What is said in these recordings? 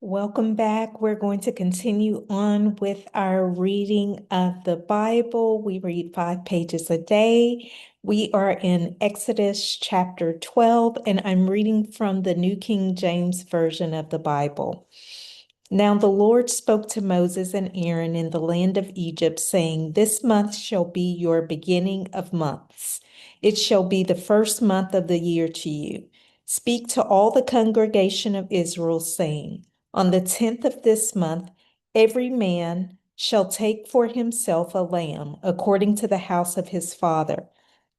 Welcome back. We're going to continue on with our reading of the Bible. We read 5 pages a day. We are in Exodus chapter 12, and I'm reading from the New King James Version of the Bible. Now the Lord spoke to Moses and Aaron in the land of Egypt, saying, "This month shall be your beginning of months. It shall be the first month of the year to you. Speak to all the congregation of Israel, saying, on the 10th of this month, every man shall take for himself a lamb according to the house of his father,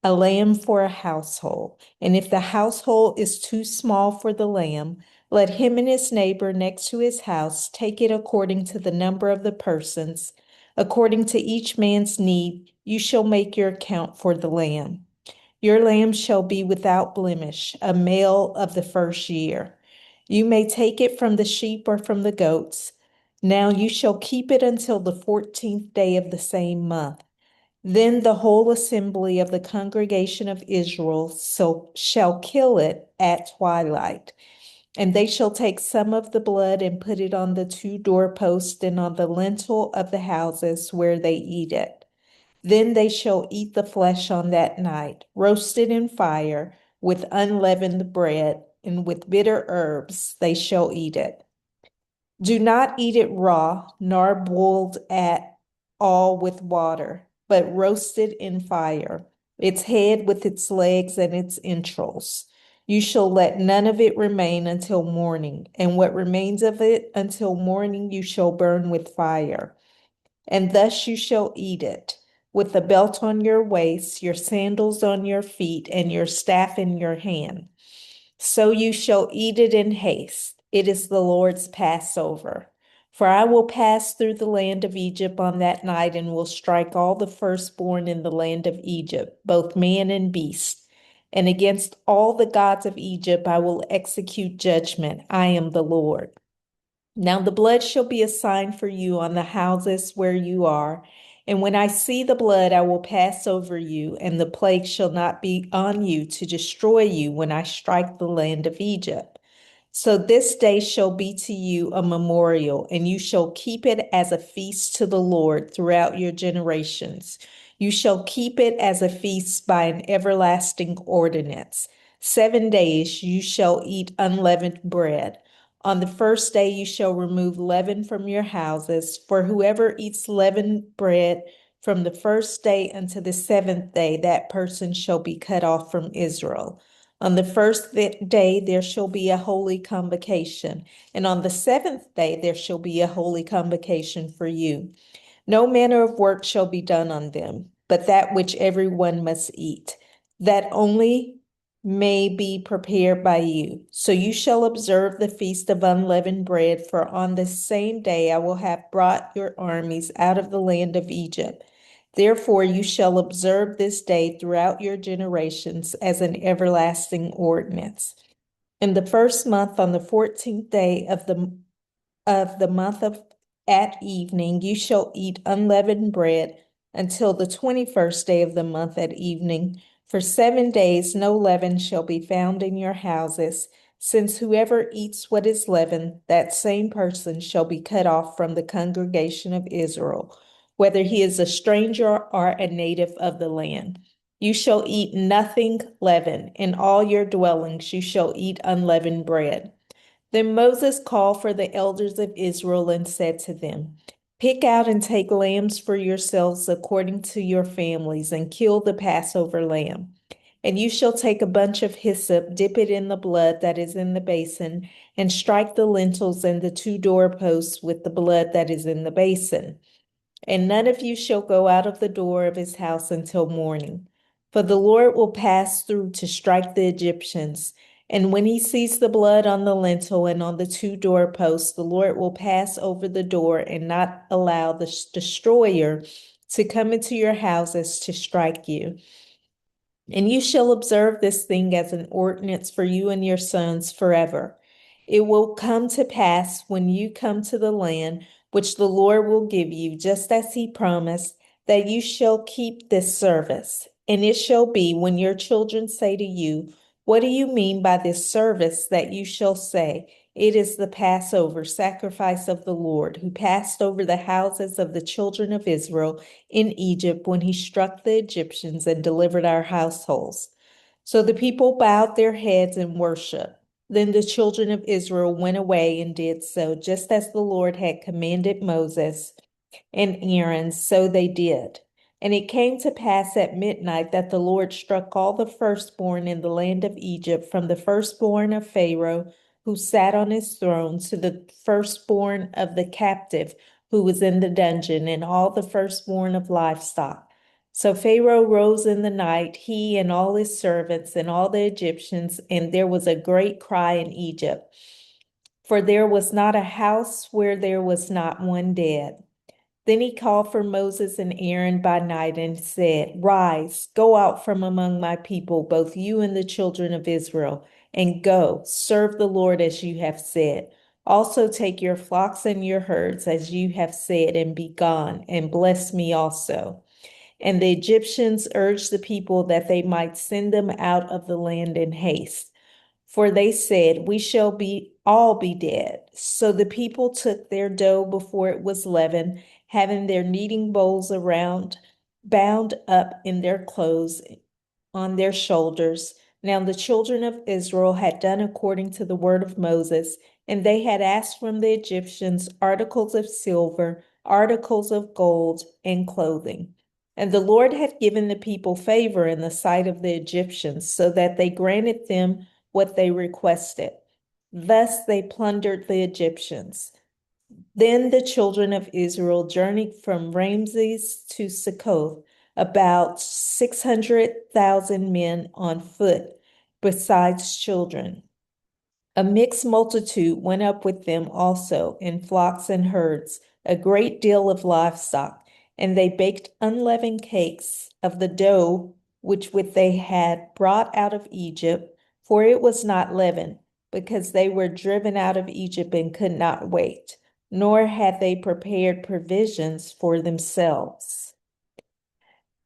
a lamb for a household. And if the household is too small for the lamb, let him and his neighbor next to his house take it according to the number of the persons. According to each man's need, you shall make your account for the lamb. Your lamb shall be without blemish, a male of the first year. You may take it from the sheep or from the goats. Now you shall keep it until the 14th day of the same month. Then the whole assembly of the congregation of Israel shall kill it at twilight. And they shall take some of the blood and put it on the 2 doorposts and on the lintel of the houses where they eat it. Then they shall eat the flesh on that night, roasted in fire, with unleavened bread, and with bitter herbs they shall eat it. Do not eat it raw, nor boiled at all with water, but roasted in fire, its head with its legs and its entrails. You shall let none of it remain until morning, and what remains of it until morning you shall burn with fire. And thus you shall eat it, with the belt on your waist, your sandals on your feet, and your staff in your hand. So you shall eat it in haste. It is the Lord's Passover. For I will pass through the land of Egypt on that night and will strike all the firstborn in the land of Egypt, both man and beast. And against all the gods of Egypt I will execute judgment. I am the Lord. Now the blood shall be a sign for you on the houses where you are. And when I see the blood, I will pass over you, and the plague shall not be on you to destroy you when I strike the land of Egypt. So this day shall be to you a memorial, and you shall keep it as a feast to the Lord throughout your generations. You shall keep it as a feast by an everlasting ordinance. 7 days you shall eat unleavened bread. On the first day you shall remove leaven from your houses, for whoever eats leavened bread from the first day unto the 7th day, that person shall be cut off from Israel. On the first day there shall be a holy convocation, and on the 7th day there shall be a holy convocation for you. No manner of work shall be done on them, but that which every one must eat, that only may be prepared by you. So you shall observe the feast of unleavened bread, for on the same day I will have brought your armies out of the land of Egypt. Therefore you shall observe this day throughout your generations as an everlasting ordinance. In the first month, on the 14th day of the month of at evening, you shall eat unleavened bread until the 21st day of the month at evening. For 7 days no leaven shall be found in your houses, since whoever eats what is leavened, that same person shall be cut off from the congregation of Israel, whether he is a stranger or a native of the land. You shall eat nothing leavened. In all your dwellings you shall eat unleavened bread. Then Moses called for the elders of Israel and said to them, "Pick out and take lambs for yourselves according to your families, and kill the Passover lamb. And you shall take a bunch of hyssop, dip it in the blood that is in the basin, and strike the lintels and the 2 doorposts with the blood that is in the basin. And none of you shall go out of the door of his house until morning. For the Lord will pass through to strike the Egyptians. And when he sees the blood on the lintel and on the 2 doorposts, the Lord will pass over the door and not allow the destroyer to come into your houses to strike you. And you shall observe this thing as an ordinance for you and your sons forever. It will come to pass when you come to the land which the Lord will give you, just as he promised, that you shall keep this service. And it shall be when your children say to you, What do you mean by this service that you shall say, it is the Passover sacrifice of the Lord, who passed over the houses of the children of Israel in Egypt when he struck the Egyptians and delivered our households? So the people bowed their heads and worshiped. Then the children of Israel went away and did so, just as the Lord had commanded Moses and Aaron, so they did. And it came to pass at midnight that the Lord struck all the firstborn in the land of Egypt, from the firstborn of Pharaoh, who sat on his throne, to the firstborn of the captive who was in the dungeon, and all the firstborn of livestock. So Pharaoh rose in the night, he and all his servants and all the Egyptians, and there was a great cry in Egypt, for there was not a house where there was not one dead. Then he called for Moses and Aaron by night and said, Rise, go out from among my people, both you and the children of Israel, and go, serve the Lord as you have said. Also take your flocks and your herds as you have said, and be gone, and bless me also. And the Egyptians urged the people that they might send them out of the land in haste. For they said, We shall all be dead. So the people took their dough before it was leavened, having their kneading bowls around, bound up in their clothes on their shoulders. Now the children of Israel had done according to the word of Moses, and they had asked from the Egyptians articles of silver, articles of gold, and clothing. And the Lord had given the people favor in the sight of the Egyptians, so that they granted them what they requested. Thus they plundered the Egyptians. Then the children of Israel journeyed from Ramses to Succoth, about 600,000 men on foot, besides children. A mixed multitude went up with them also, in flocks and herds, a great deal of livestock, and they baked unleavened cakes of the dough which they had brought out of Egypt, for it was not leavened, because they were driven out of Egypt and could not wait, nor had they prepared provisions for themselves.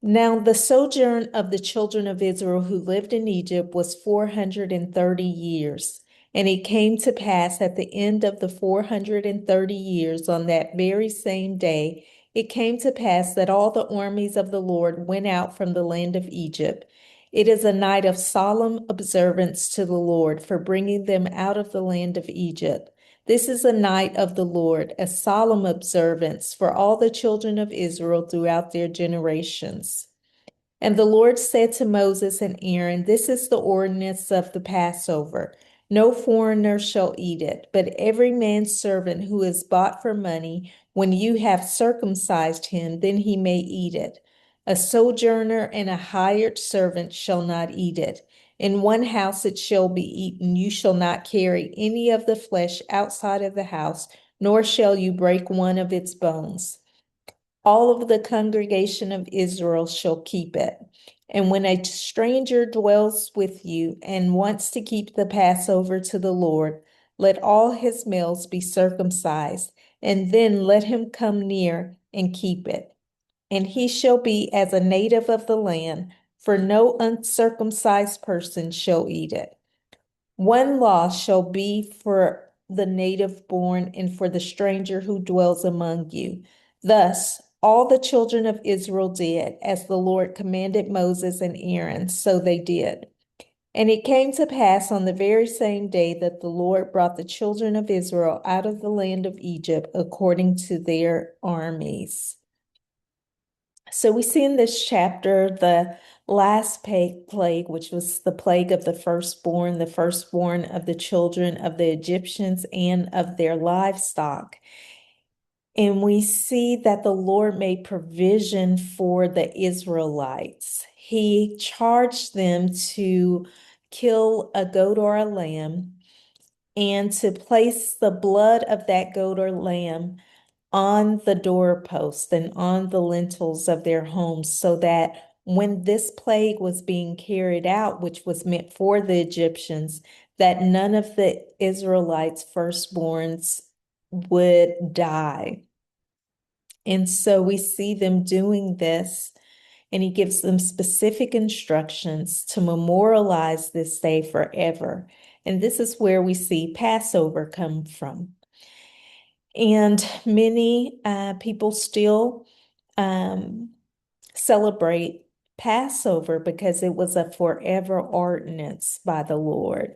Now the sojourn of the children of Israel who lived in Egypt was 430 years. And it came to pass at the end of the 430 years, on that very same day, it came to pass that all the armies of the Lord went out from the land of Egypt. It is a night of solemn observance to the Lord for bringing them out of the land of Egypt. This is a night of the Lord, a solemn observance for all the children of Israel throughout their generations. And the Lord said to Moses and Aaron, This is the ordinance of the Passover. No foreigner shall eat it, but every man's servant who is bought for money, when you have circumcised him, then he may eat it. A sojourner and a hired servant shall not eat it. In one house it shall be eaten. You shall not carry any of the flesh outside of the house, nor shall you break one of its bones. All of the congregation of Israel shall keep it. And when a stranger dwells with you and wants to keep the Passover to the Lord, let all his males be circumcised, and then let him come near and keep it. And he shall be as a native of the land, for no uncircumcised person shall eat it. One law shall be for the native born and for the stranger who dwells among you. Thus, all the children of Israel did as the Lord commanded Moses and Aaron, so they did. And it came to pass on the very same day that the Lord brought the children of Israel out of the land of Egypt according to their armies. So we see in this chapter the last plague, which was the plague of the firstborn of the children of the Egyptians and of their livestock. And we see that the Lord made provision for the Israelites. He charged them to kill a goat or a lamb and to place the blood of that goat or lamb on the doorpost and on the lintels of their homes, so that when this plague was being carried out, which was meant for the Egyptians, that none of the Israelites' firstborns would die. And so we see them doing this. and he gives them specific instructions to memorialize this day forever. And this is where we see Passover come from. And many people still celebrate Passover because it was a forever ordinance by the Lord.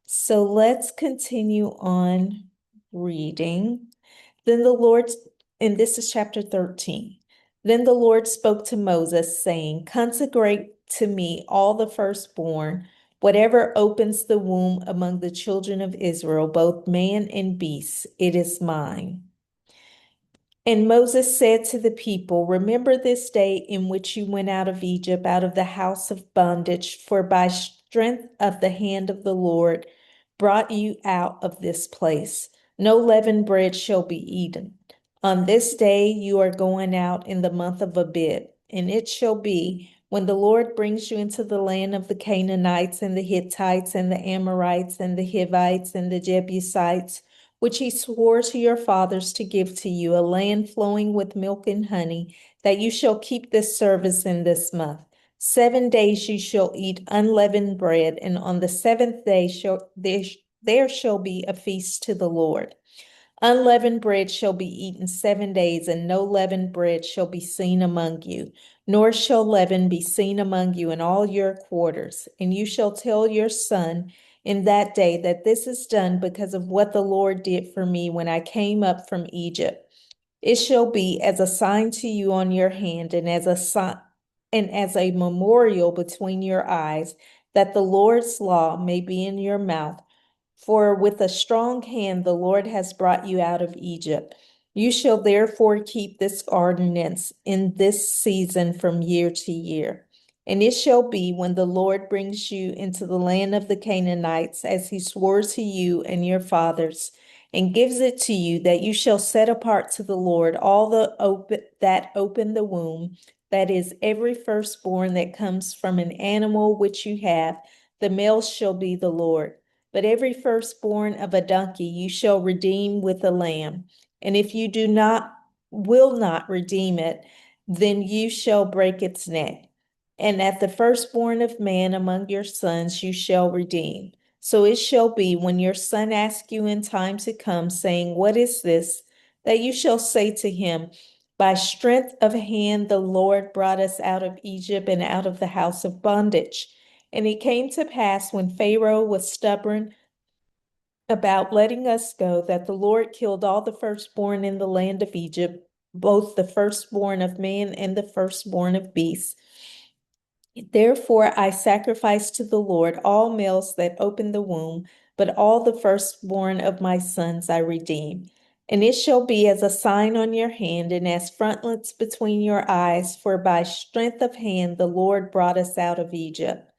So let's continue on reading. Then the Lord, and this is chapter 13. Then the Lord spoke to Moses, saying, consecrate to me all the firstborn, whatever opens the womb among the children of Israel, both man and beast, it is mine. And Moses said to the people, remember this day in which you went out of Egypt, out of the house of bondage, for by strength of the hand of the Lord brought you out of this place. No leavened bread shall be eaten. On this day you are going out in the month of Abib, and it shall be when the Lord brings you into the land of the Canaanites and the Hittites and the Amorites and the Hivites and the Jebusites, which he swore to your fathers to give to you, a land flowing with milk and honey, that you shall keep this service in this month. 7 days you shall eat unleavened bread, and on the seventh day there shall be a feast to the Lord. Unleavened bread shall be eaten 7 days, and no leavened bread shall be seen among you, nor shall leaven be seen among you in all your quarters. And you shall tell your son in that day that this is done because of what the Lord did for me when I came up from Egypt. It shall be as a sign to you on your hand, and as a sign and as a memorial between your eyes, that the Lord's law may be in your mouth. For with a strong hand the Lord has brought you out of Egypt. You shall therefore keep this ordinance in this season from year to year. And it shall be when the Lord brings you into the land of the Canaanites, as he swore to you and your fathers, and gives it to you, that you shall set apart to the Lord all that open the womb, that is, every firstborn that comes from an animal which you have, the male shall be the Lord. But every firstborn of a donkey you shall redeem with a lamb. And if you will not redeem it, then you shall break its neck. And at the firstborn of man among your sons you shall redeem. So it shall be when your son asks you in time to come, saying, what is this? That you shall say to him, by strength of hand the Lord brought us out of Egypt and out of the house of bondage. And it came to pass when Pharaoh was stubborn about letting us go, that the Lord killed all the firstborn in the land of Egypt, both the firstborn of man and the firstborn of beasts. Therefore I sacrifice to the Lord all males that open the womb, but all the firstborn of my sons I redeem. And it shall be as a sign on your hand and as frontlets between your eyes, for by strength of hand the Lord brought us out of Egypt.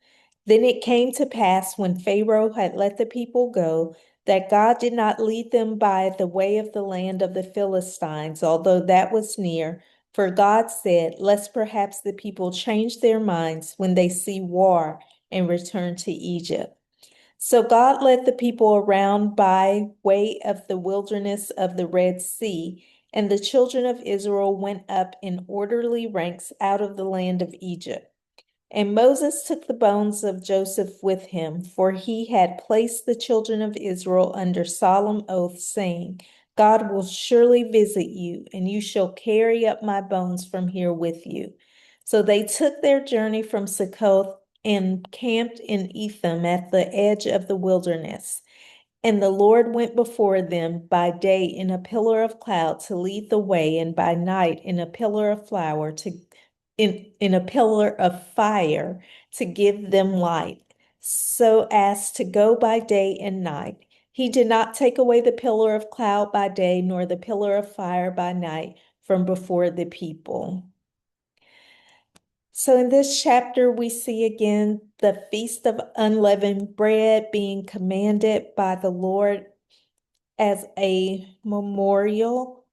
Then it came to pass when Pharaoh had let the people go, that God did not lead them by the way of the land of the Philistines, although that was near. For God said, lest perhaps the people change their minds when they see war and return to Egypt. So God led the people around by way of the wilderness of the Red Sea, and the children of Israel went up in orderly ranks out of the land of Egypt. And Moses took the bones of Joseph with him, for he had placed the children of Israel under solemn oath, saying, God will surely visit you, and you shall carry up my bones from here with you. So they took their journey from Succoth and camped in Etham at the edge of the wilderness. And the Lord went before them by day in a pillar of cloud to lead the way, and by night in a pillar of in a pillar of fire to give them light, so as to go by day and night. He did not take away the pillar of cloud by day, nor the pillar of fire by night from before the people. So in this chapter, we see again the Feast of Unleavened Bread being commanded by the Lord as a memorial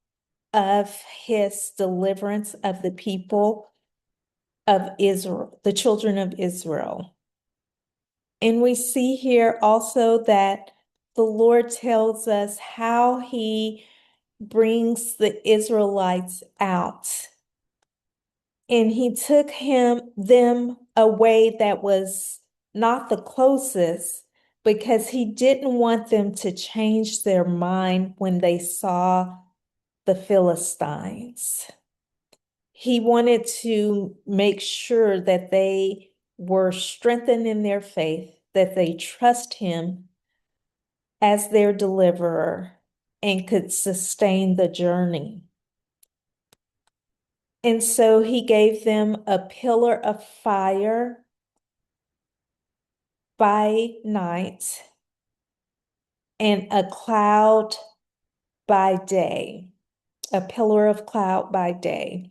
of his deliverance of the people of Israel, the children of Israel. And we see here also that the Lord tells us how he brings the Israelites out And he took them a way that was not the closest because he didn't want them to change their mind when they saw the Philistines. He wanted to make sure that they were strengthened in their faith, that they trust him as their deliverer and could sustain the journey. And so he gave them a pillar of fire by night and a cloud by day, a pillar of cloud by day.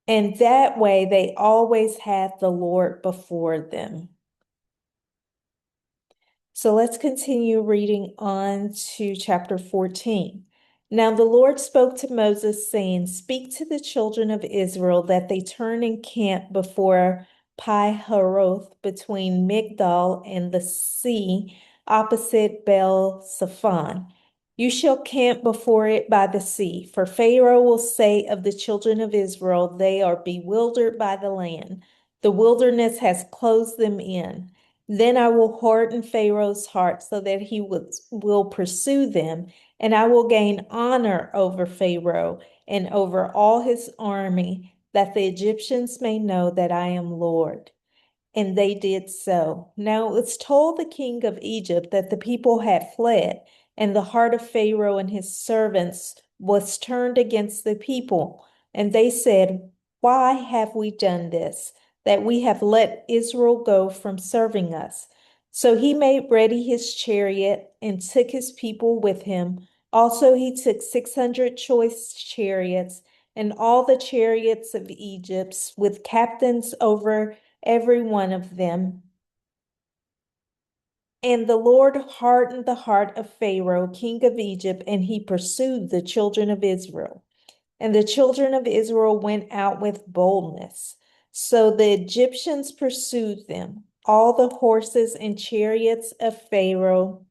And that way they always had the Lord before them. So let's continue reading on to chapter 14. Now the Lord spoke to Moses, saying, Speak to the children of Israel that they turn and camp before Pi-haroth between Migdal and the sea opposite Baal-Zephon. You shall camp before it by the sea, for Pharaoh will say of the children of Israel, They are bewildered by the land. The wilderness has closed them in. Then I will harden Pharaoh's heart so that he will pursue them, and I will gain honor over Pharaoh and over all his army, that the Egyptians may know that I am Lord. And they did so. Now it was told the king of Egypt that the people had fled, and the heart of Pharaoh and his servants was turned against the people. And they said, Why have we done this, that we have let Israel go from serving us? So he made ready his chariot and took his people with him. Also, he took 600 choice chariots and all the chariots of Egypt with captains over every one of them. And the Lord hardened the heart of Pharaoh, king of Egypt, and he pursued the children of Israel. And the children of Israel went out with boldness. So the Egyptians pursued them. All the horses and chariots of Pharaoh,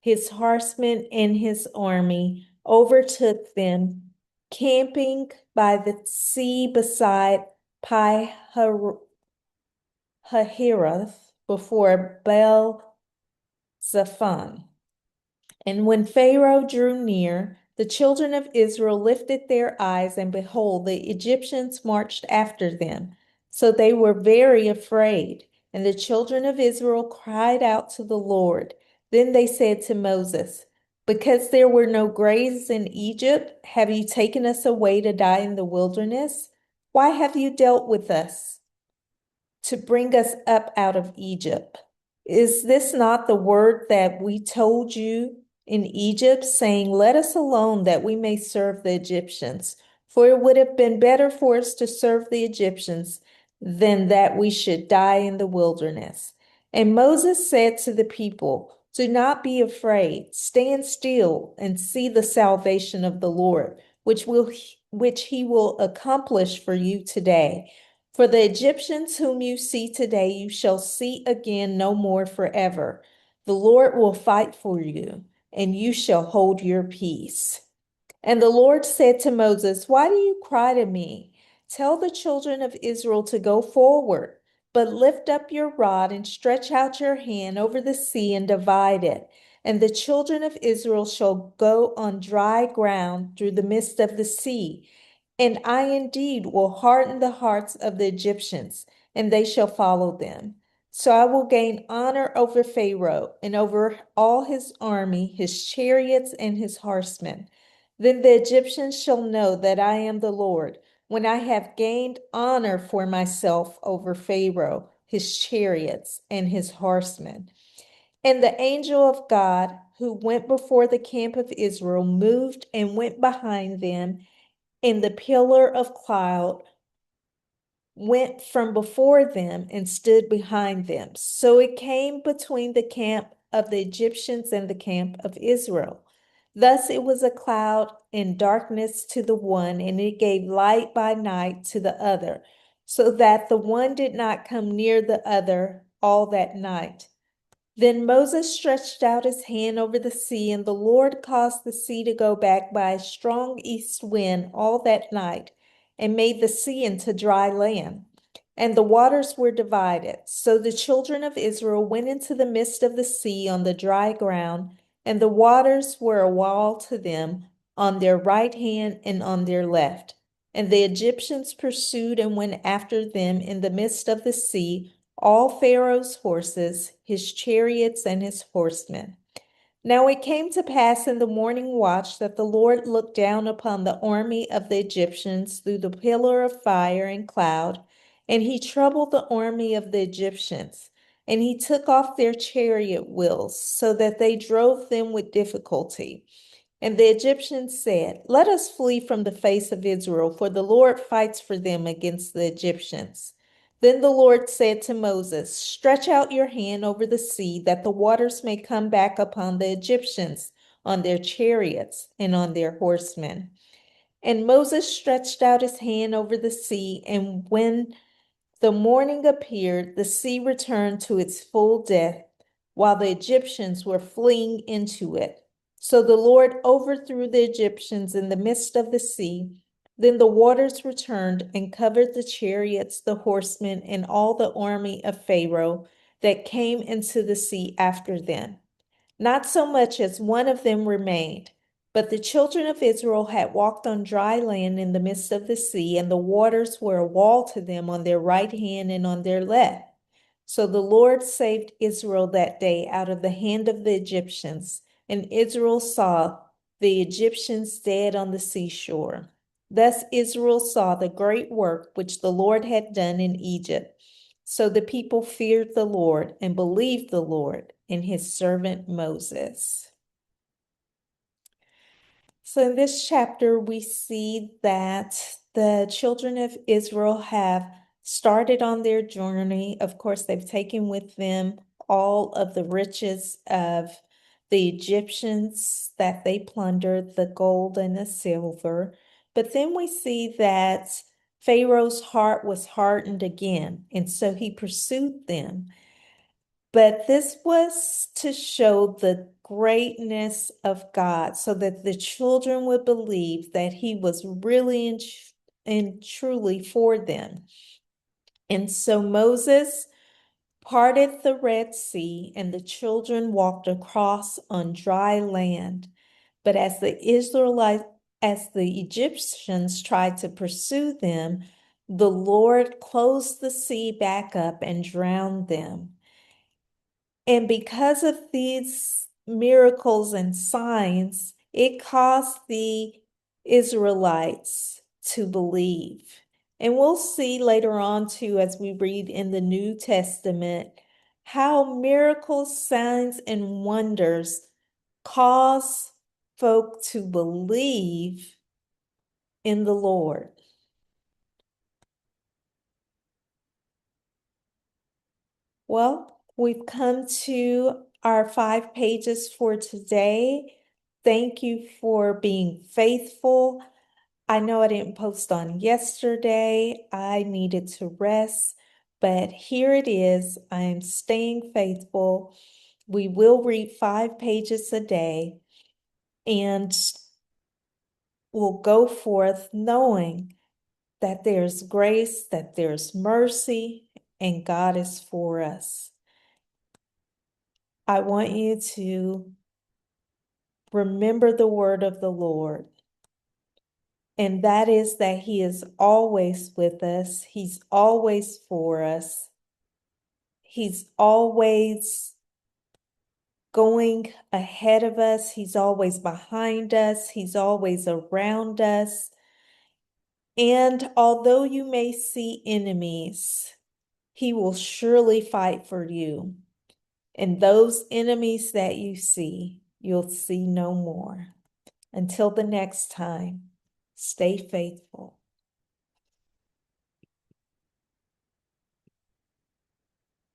his horsemen and his army, overtook them, camping by the sea beside Pi Hahiroth before Baal-Zephon. And when Pharaoh drew near, the children of Israel lifted their eyes, and behold, the Egyptians marched after them. So they were very afraid. And the children of Israel cried out to the Lord. Then they said to Moses, Because there were no graves in Egypt, have you taken us away to die in the wilderness? Why have you dealt with us to bring us up out of Egypt? Is this not the word that we told you in Egypt, saying, Let us alone that we may serve the Egyptians? For it would have been better for us to serve the Egyptians than that we should die in the wilderness. And Moses said to the people, Do not be afraid. Stand still and see the salvation of the Lord, which he will accomplish for you today. For the Egyptians whom you see today, you shall see again no more forever. The Lord will fight for you, and you shall hold your peace. And the Lord said to Moses, Why do you cry to me? Tell the children of Israel to go forward, but lift up your rod and stretch out your hand over the sea and divide it. And the children of Israel shall go on dry ground through the midst of the sea. And I indeed will harden the hearts of the Egyptians, and they shall follow them. So I will gain honor over Pharaoh and over all his army, his chariots, and his horsemen. Then the Egyptians shall know that I am the Lord, when I have gained honor for myself over Pharaoh, his chariots, and his horsemen. And the angel of God, who went before the camp of Israel, moved and went behind them, and the pillar of cloud went from before them and stood behind them. So it came between the camp of the Egyptians and the camp of Israel. Thus it was a cloud and darkness to the one, and it gave light by night to the other, so that the one did not come near the other all that night. Then Moses stretched out his hand over the sea, and the Lord caused the sea to go back by a strong east wind all that night. and made the sea into dry land. And the waters were divided. So the children of Israel went into the midst of the sea on the dry ground, and the waters were a wall to them on their right hand and on their left. And the Egyptians pursued and went after them in the midst of the sea, all Pharaoh's horses, his chariots, and his horsemen. Now it came to pass in the morning watch that the Lord looked down upon the army of the Egyptians through the pillar of fire and cloud, and he troubled the army of the Egyptians. And he took off their chariot wheels, so that they drove them with difficulty. And the Egyptians said, "Let us flee from the face of Israel, for the Lord fights for them against the Egyptians." Then the Lord said to Moses, "Stretch out your hand over the sea, that the waters may come back upon the Egyptians, on their chariots, and on their horsemen." And Moses stretched out his hand over the sea, and when the morning appeared, the sea returned to its full depth, while the Egyptians were fleeing into it. So the Lord overthrew the Egyptians in the midst of the sea. Then the waters returned and covered the chariots, the horsemen, and all the army of Pharaoh that came into the sea after them. Not so much as one of them remained. But the children of Israel had walked on dry land in the midst of the sea, and the waters were a wall to them on their right hand and on their left. So the Lord saved Israel that day out of the hand of the Egyptians, and Israel saw the Egyptians dead on the seashore. Thus Israel saw the great work which the Lord had done in Egypt. So the people feared the Lord and believed the Lord and his servant Moses. So in this chapter, we see that the children of Israel have started on their journey. Of course, they've taken with them all of the riches of the Egyptians that they plundered, the gold and the silver. But then we see that Pharaoh's heart was hardened again, and so he pursued them. But this was to show the greatness of God so that the children would believe that he was really and truly for them. And so Moses parted the Red Sea, and the children walked across on dry land. But as the Egyptians tried to pursue them, the Lord closed the sea back up and drowned them. And because of these miracles and signs, it caused the Israelites to believe. And we'll see later on, too, as we read in the New Testament, how miracles, signs, and wonders cause folk to believe in the Lord. Well, we've come to our 5 pages for today. Thank you for being faithful. I know I didn't post on yesterday. I needed to rest, but here it is. I am staying faithful. We will read 5 pages a day, and we'll go forth knowing that there's grace, that there's mercy, and God is for us. I want you to remember the word of the Lord, and that is that he is always with us. He's always for us. He's always going ahead of us. He's always behind us. He's always around us. And although you may see enemies, he will surely fight for you. And those enemies that you see, you'll see no more. Until the next time, stay faithful.